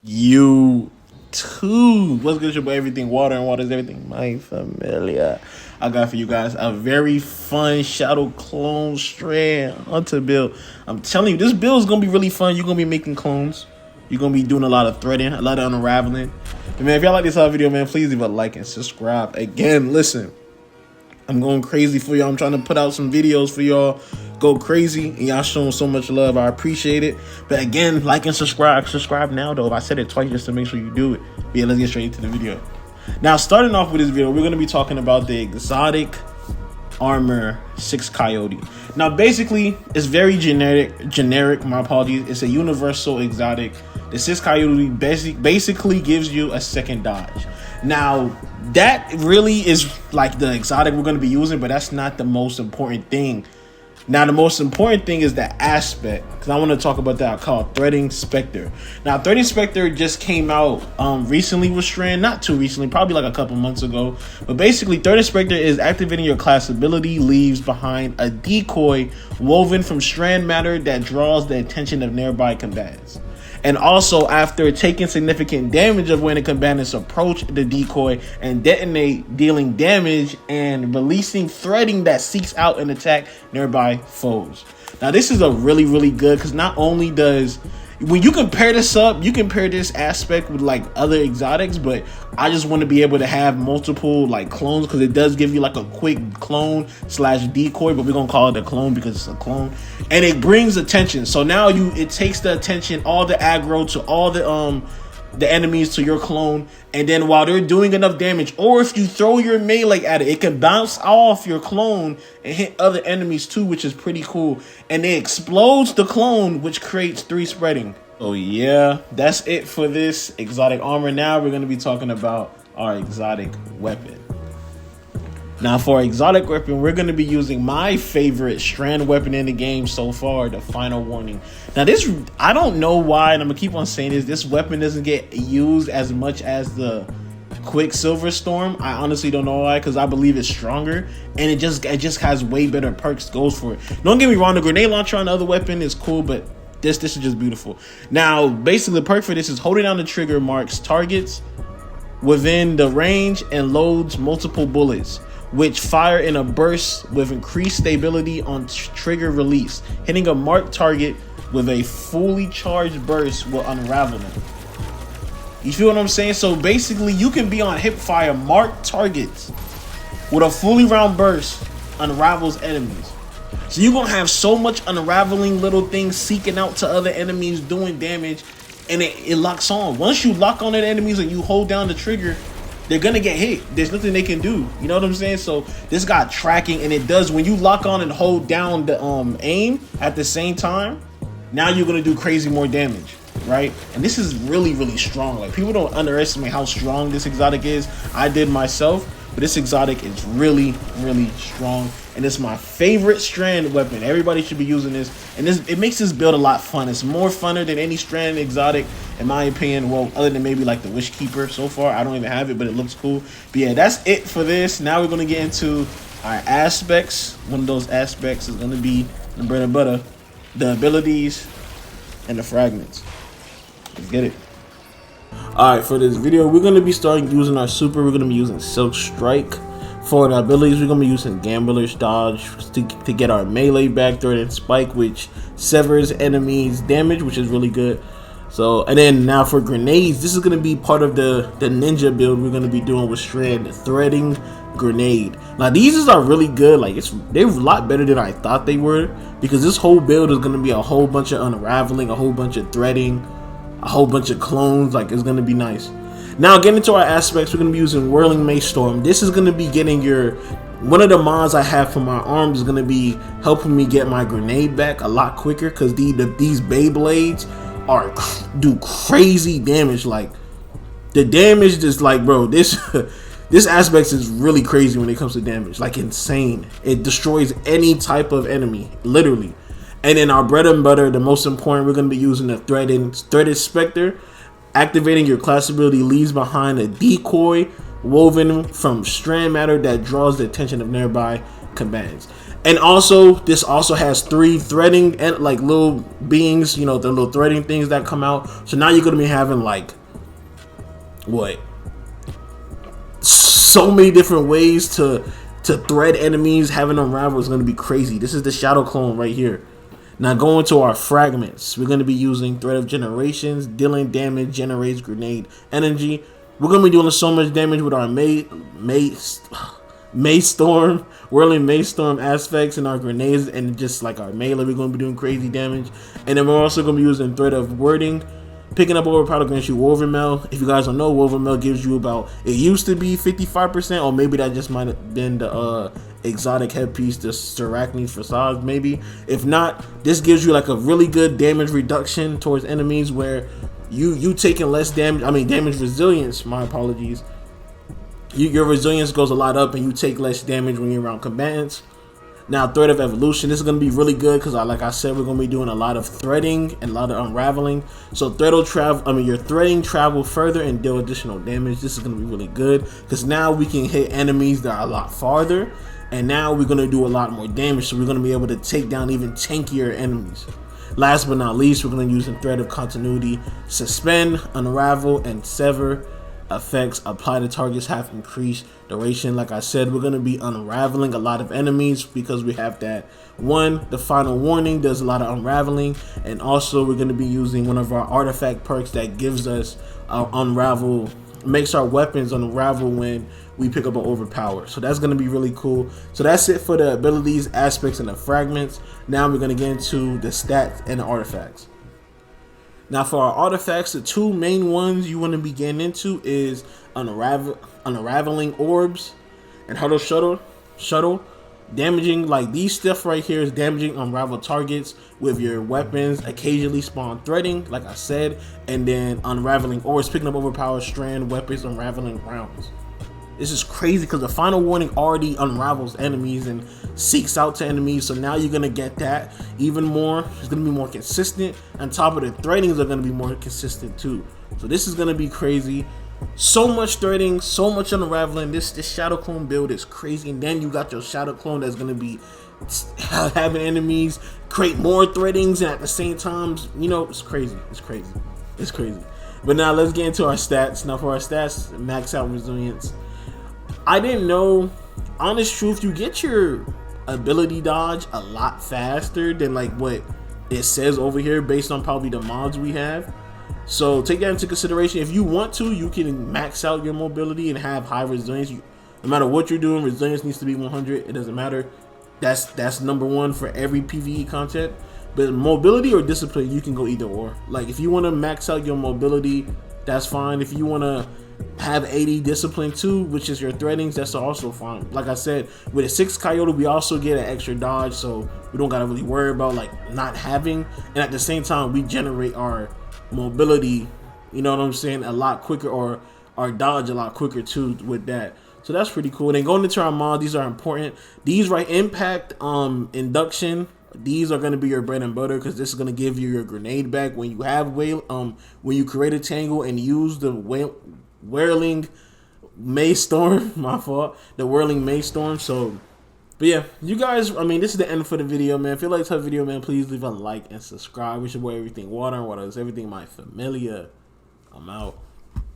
YouTube. What's good, your boy? Everything water and water is everything. My familiar. I got for you guys a very fun shadow clone strand hunter build. I'm telling you, this build is gonna be really fun. You're gonna be making clones. You're gonna be doing a lot of threading, a lot of unraveling. And man, if y'all like this video, man, please leave a like and subscribe. Again, listen, I'm going crazy for y'all. I'm trying to put out some videos for y'all. Go crazy, and y'all showing so much love. I appreciate it. But again, like and subscribe. Subscribe now, though. I said it twice just to make sure you do it. But yeah, let's get straight into the video. Now, starting off with this video, we're going to be talking about the exotic armor 6 Coyote. Now, basically, it's very generic. My apologies. It's a universal exotic. The 6 Coyote basically gives you a second dodge. Now, that really is like the exotic we're going to be using, but that's not the most important thing. Now, the most important thing is the aspect, because I want to talk about that, called Threading Spectre. Now, Threading Spectre just came out recently with Strand, not too recently, probably like a couple months ago. But basically, Threading Spectre is activating your class ability, leaves behind a decoy woven from strand matter that draws the attention of nearby combatants. And also, after taking significant damage of when the combatants approach the decoy and detonate, dealing damage and releasing threading that seeks out and attack nearby foes. Now, this is a really good, because not only does, when you compare this up, you compare this aspect with like other exotics, but I just want to be able to have multiple like clones, because it does give you like a quick clone slash decoy, but we're gonna call it a clone because it's a clone, and it brings attention. So now it takes the attention, all the aggro to all the enemies to your clone, and then while they're doing enough damage, or if you throw your melee at it can bounce off your clone and hit other enemies too, which is pretty cool. And it explodes the clone, which creates 3 spreading. Oh yeah, that's it for this exotic armor. Now we're going to be talking about our exotic weapon. Now, for our exotic weapon, we're going to be using my favorite strand weapon in the game so far, the Final Warning. Now, this, I don't know why, and I'm going to keep on saying this weapon doesn't get used as much as the Quicksilver Storm. I honestly don't know why, because I believe it's stronger, and it just has way better perks, goes for it. Don't get me wrong, the grenade launcher on the other weapon is cool, but this is just beautiful. Now, basically, the perk for this is holding down the trigger marks targets within the range and loads multiple bullets, which fire in a burst with increased stability on trigger release. Hitting a marked target with a fully charged burst will unravel them. You feel what I'm saying? So basically, you can be on hip fire, marked targets with a fully round burst unravels enemies. So you're gonna have so much unraveling little things seeking out to other enemies, doing damage, and it locks on. Once you lock on at enemies and you hold down the trigger, they're gonna get hit. There's nothing they can do. You know what I'm saying? So this got tracking, and it does, when you lock on and hold down the aim at the same time, now you're gonna do crazy more damage, right? And this is really strong. Like, people don't underestimate how strong this exotic is. I did myself, but this exotic is really strong, and it's my favorite strand weapon. Everybody should be using this, and it makes this build a lot fun. It's more funner than any strand exotic, in my opinion. Well, other than maybe like the Wish Keeper so far. I don't even have it, but it looks cool. But yeah, that's it for this. Now we're gonna get into our aspects. One of those aspects is gonna be the bread and butter, the abilities, and the fragments. Let's get it. Alright, for this video, we're going to be starting using our super. We're going to be using Silk Strike. For the abilities, we're going to be using Gambler's Dodge to get our melee back, Thread and Spike, which severs enemies' damage, which is really good. So, and then now for grenades, this is going to be part of the ninja build we're going to be doing with Strand, Threading Grenade. Now, these are really good. Like, they're a lot better than I thought they were, because this whole build is going to be a whole bunch of unraveling, a whole bunch of threading, a whole bunch of clones. Like, it's gonna be nice. Now, getting into our aspects, we're gonna be using Whirling Mace Storm. This is gonna be getting one of the mods I have for my arms is gonna be helping me get my grenade back a lot quicker, because these Beyblades do crazy damage. Like, the damage is like, bro, this aspect is really crazy when it comes to damage, like insane. It destroys any type of enemy, literally. And then our bread and butter, the most important, we're going to be using the Threaded Spectre. Activating your class ability leaves behind a decoy woven from strand matter that draws the attention of nearby combatants. And also, this also has 3 threading and like little beings, you know, the little threading things that come out. So now you're gonna be having like what? So many different ways to thread enemies. Having them unravel is gonna be crazy. This is the shadow clone right here. Now going to our fragments, we're going to be using Thread of Generations, dealing damage, generates grenade energy. We're going to be doing so much damage with our May Storm, whirling May Storm aspects and our grenades, and just like our melee, we're going to be doing crazy damage. And then we're also going to be using Thread of Wording. Picking up overpower grants you Woven Mail. If you guys don't know, Woven Mail gives you about, it used to be 55%, or maybe that just might have been the exotic headpiece, the Serachni's Facade, maybe. If not, this gives you like a really good damage reduction towards enemies where you taking less damage, damage resilience, my apologies. Your resilience goes a lot up and you take less damage when you're around combatants. Now, Thread of Evolution, this is going to be really good because, like I said, we're going to be doing a lot of threading and a lot of unraveling. So, thread will travel. Your threading travel further and deal additional damage. This is going to be really good because now we can hit enemies that are a lot farther, and now we're going to do a lot more damage. So, we're going to be able to take down even tankier enemies. Last but not least, we're going to use the Thread of Continuity, Suspend, Unravel, and Sever. Effects apply to targets have increased duration. Like I said, we're going to be unraveling a lot of enemies because we have that one. The Final Warning does a lot of unraveling, and also we're going to be using one of our artifact perks that gives us unravel, makes our weapons unravel when we pick up an overpower. So that's going to be really cool. So that's it for the abilities, aspects, and the fragments. Now we're going to get into the stats and the artifacts. Now for our artifacts, the 2 main ones you want to be getting into is unraveling orbs and huddle shuttle. Damaging, like these stuff right here is damaging unravel targets with your weapons, occasionally spawn threading, like I said, and then unraveling orbs, picking up overpowered strand weapons, unraveling rounds. This is crazy because the Final Warning already unravels enemies and seeks out to enemies. So now you're going to get that even more. It's going to be more consistent. On top of the threadings are going to be more consistent too. So this is going to be crazy. So much threading, so much unraveling. This Shadow Clone build is crazy. And then you got your Shadow Clone that's going to be having enemies create more threadings. And at the same time, you know, it's crazy. It's crazy. It's crazy. But now let's get into our stats. Now for our stats, max out resilience. I didn't know, honest truth, you get your ability dodge a lot faster than like what it says over here based on probably the mods we have. So take that into consideration. If you want to, you can max out your mobility and have high resilience. No matter what you're doing, resilience needs to be 100. It doesn't matter. That's number 1 for every PvE content. But mobility or discipline, you can go either or. Like if you want to max out your mobility, that's fine. If you want to have 80 discipline too, which is your threadings, that's also fine. Like I said, with a 6 coyote, we also get an extra dodge, so we don't gotta really worry about like not having. And at the same time, we generate our mobility, you know what I'm saying, a lot quicker, or our dodge a lot quicker too with that. So that's pretty cool. And then going into our mod, these are important. These right, impact, induction. These are going to be your bread and butter because this is going to give you your grenade back when you have when you create a tangle and use the whirling May Storm. My fault. The whirling May Storm. So, but yeah, you guys, this is the end for the video, man. If you like this video, man, please leave a like and subscribe. We should wear everything water and water is everything my familiar. I'm out.